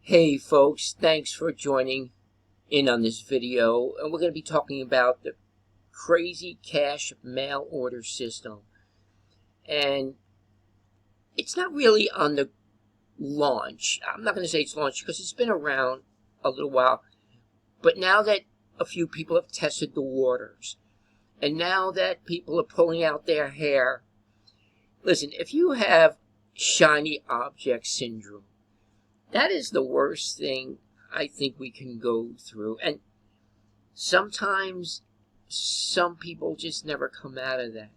Hey folks, thanks for joining in on this video, and we're going to be talking about the crazy cash mail order system. And it's not really on the launch. I'm not going to say it's launched because it's been around a little while, but now that a few people have tested the waters, and now that people are pulling out their hair, listen, if you have shiny object syndrome, that is the worst thing I think we can go through. And sometimes some people just never come out of that.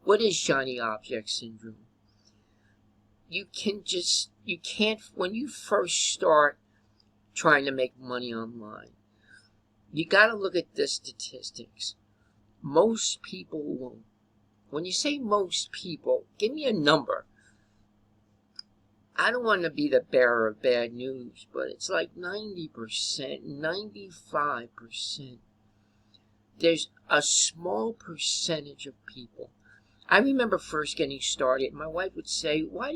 What is shiny object syndrome? You can't, when you first start trying to make money online, you got to look at the statistics. Most people won't. When you say most people, give me a number. I don't want to be the bearer of bad news, but it's like 90%, 95%. There's a small percentage of people. I remember first getting started, my wife would say, why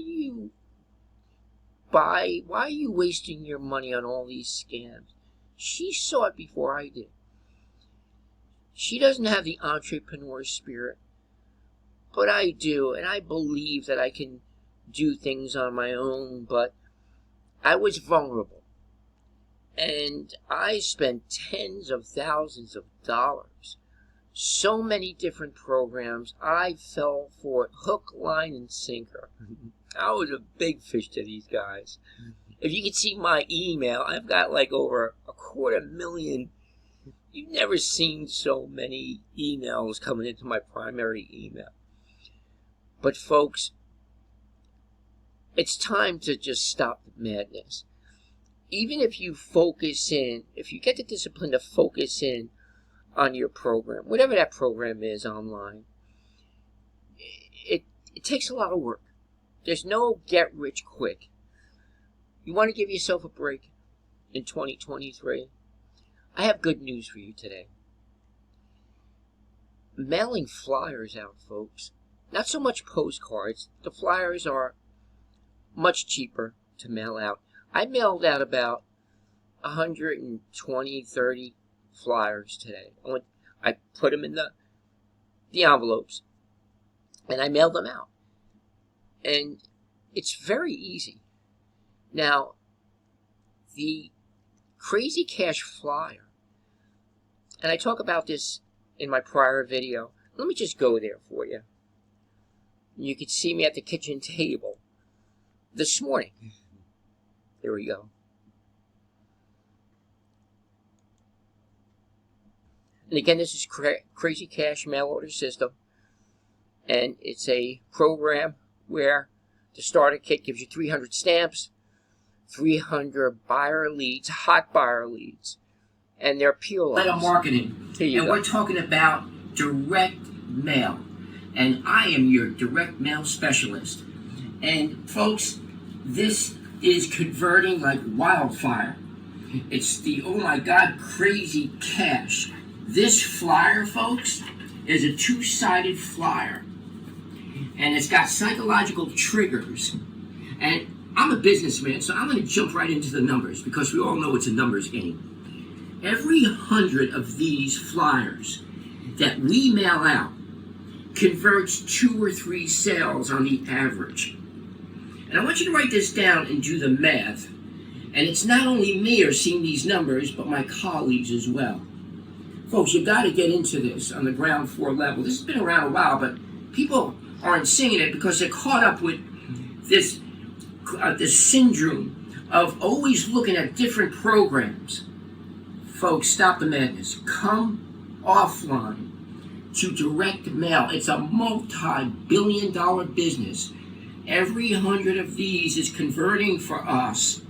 are you wasting your money on all these scams? She saw it before I did. She doesn't have the entrepreneur spirit, but I do, and I believe that I can do things on my own, but I was vulnerable. And I spent tens of thousands of dollars. So many different programs. I fell for it, hook, line, and sinker. I was a big fish to these guys. If you could see my email, I've got like over 250,000. You've never seen so many emails coming into my primary email. But folks, it's time to just stop the madness. Even if you focus in, if you get the discipline to focus in on your program, whatever that program is online, it takes a lot of work. There's no get rich quick. You want to give yourself a break in 2023? I have good news for you today. Mailing flyers out, folks. Not so much postcards. The flyers are much cheaper to mail out. I mailed out about 120, 30 flyers today. I put them in the envelopes, and I mailed them out. And it's very easy. Now, the Crazy Cash flyer, and I talk about this in my prior video. Let me just go there for you. You can see me at the kitchen table this morning. There we go. And again, this is Crazy Cash mail order system. And it's a program where the starter kit gives you 300 stamps, 300 buyer leads, hot buyer leads, and their PO lines. Marketing. And we're talking about direct mail. And I am your direct mail specialist. And folks, this is converting like wildfire. It's the, oh my God, Crazy Cash. This flyer, folks, is a two-sided flyer. And it's got psychological triggers. And I'm a businessman, so I'm going to jump right into the numbers because we all know it's a numbers game. Every 100 of these flyers that we mail out converts 2 or 3 sales on the average. And I want you to write this down and do the math. And it's not only me who are seeing these numbers, but my colleagues as well. Folks, you've got to get into this on the ground floor level. This has been around a while, but people aren't seeing it because they're caught up with this syndrome of always looking at different programs. Folks, stop the madness. Come offline to direct mail. It's a multi-billion-dollar business. Every 100 of these is converting for us,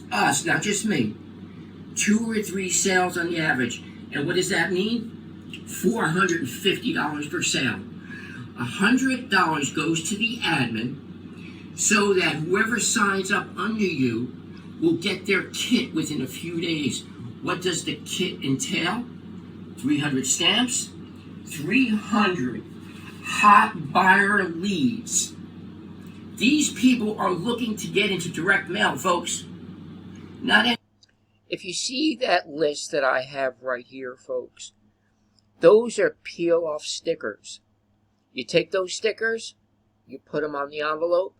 not just me, 2 or 3 sales on the average. And what does that mean? $450 per sale. $100 goes to the admin so that whoever signs up under you will get their kit within a few days. What does the kit entail? 300 stamps, 300 hot buyer leads. These people are looking to get into direct mail, folks. Not any. If you see that list that I have right here, folks, those are peel-off stickers. You take those stickers, you put them on the envelope.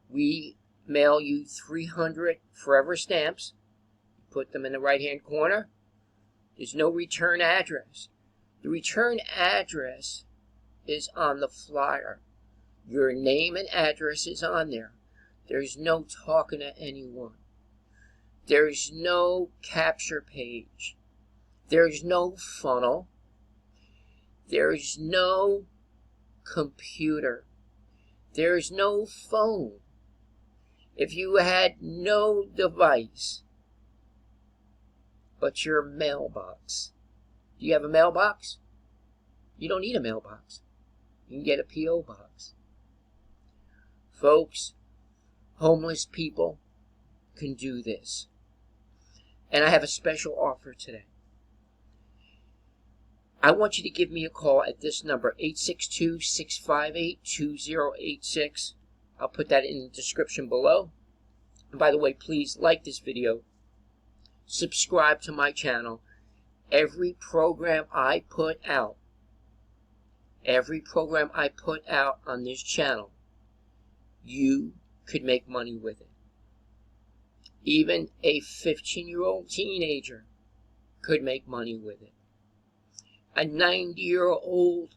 We mail you 300 forever stamps. Put them in the right-hand corner. There's no return address. The return address is on the flyer. Your name and address is on there. There's no talking to anyone. There's no capture page. There's no funnel. There's no computer. There's no phone. If you had no device but your mailbox. Do you have a mailbox? You don't need a mailbox. You can get a P.O. box. Folks, homeless people can do this. And I have a special offer today. I want you to give me a call at this number, 862-658-2086. I'll put that in the description below. And by the way, please like this video. Subscribe to my channel. Every program I put out on this channel, you could make money with it. Even a 15-year-old teenager could make money with it. A 90-year-old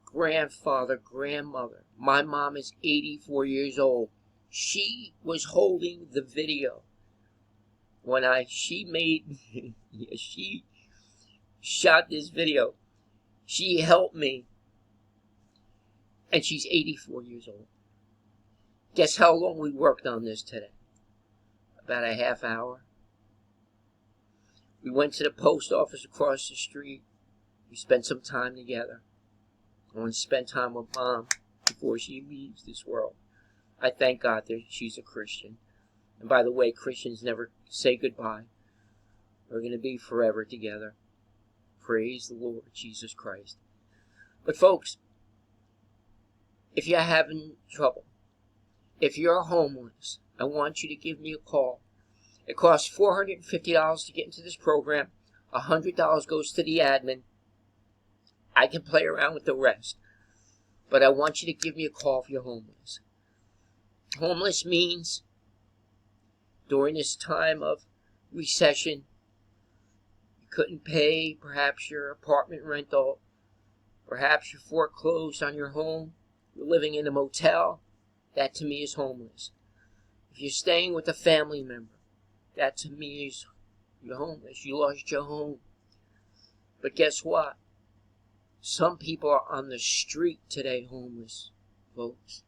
grandfather, grandmother. My mom is 84 years old. She was holding the video when she shot this video. She helped me. And she's 84 years old. Guess how long we worked on this today? About a half hour. We went to the post office across the street. We spent some time together. I want to spend time with Mom before she leaves this world. I thank God that she's a Christian. And by the way, Christians never say goodbye. We're going to be forever together. Praise the Lord Jesus Christ. But folks, if you're having trouble, if you're homeless, I want you to give me a call. It costs $450 to get into this program. $100 goes to the admin. I can play around with the rest. But I want you to give me a call if you're homeless. Homeless means during this time of recession, you couldn't pay perhaps your apartment rental, perhaps you foreclosed on your home, you're living in a motel. That to me is homeless. If you're staying with a family member, that to me is you're homeless. You lost your home. But guess what? Some people are on the street today homeless, folks.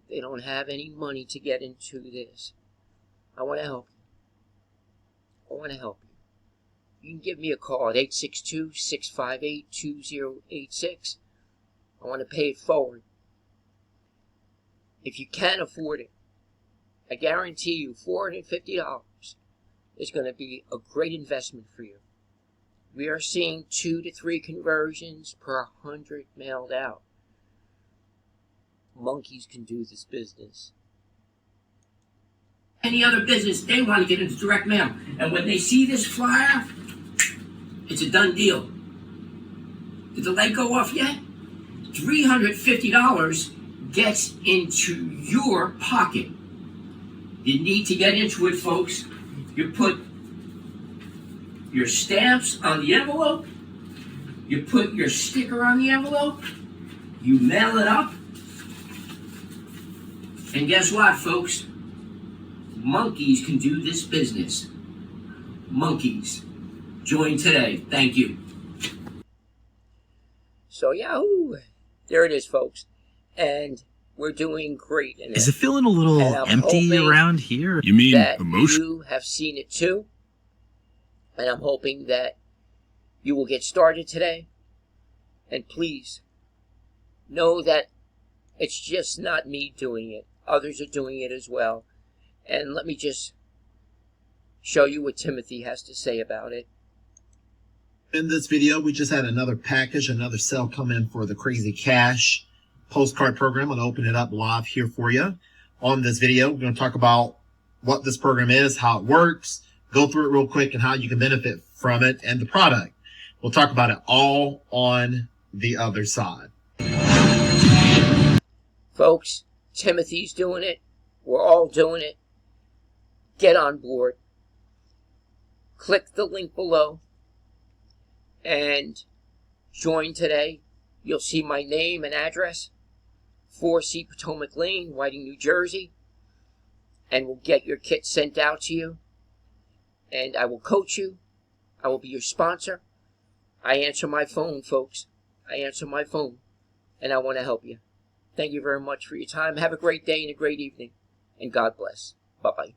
They don't have any money to get into this. I want to help you. You can give me a call at 862-658-2086. I want to pay it forward. If you can afford it, I guarantee you $450 is going to be a great investment for you. We are seeing 2 to 3 conversions per 100 mailed out. Monkeys can do this business. Any other business, they want to get into direct mail. And when they see this flyer, it's a done deal. Did the light go off yet? $350 gets into your pocket. You need to get into it, folks. You put your stamps on the envelope. You put your sticker on the envelope. You mail it up. And guess what, folks? Monkeys can do this business. Monkeys. Join today. Thank you. So, yahoo! There it is, folks. And we're doing great in it. Is it feeling a little empty around here? You mean emotion? You have seen it too. And I'm hoping that you will get started today. And please, know that it's just not me doing it. Others are doing it as well. And let me just show you what Timothy has to say about it. In this video, we just had another package, another sale come in for the Crazy Cash postcard program. I'm going to open it up live here for you. On this video, we're going to talk about what this program is, how it works, go through it real quick, and how you can benefit from it and the product. We'll talk about it all on the other side. Folks, Timothy's doing it. We're all doing it. Get on board. Click the link below and join today. You'll see my name and address, 4C Potomac Lane, Whiting, New Jersey, and we'll get your kit sent out to you. And I will coach you. I will be your sponsor. I answer my phone, folks. I answer my phone, and I want to help you. Thank you very much for your time. Have a great day and a great evening, and God bless. Bye-bye.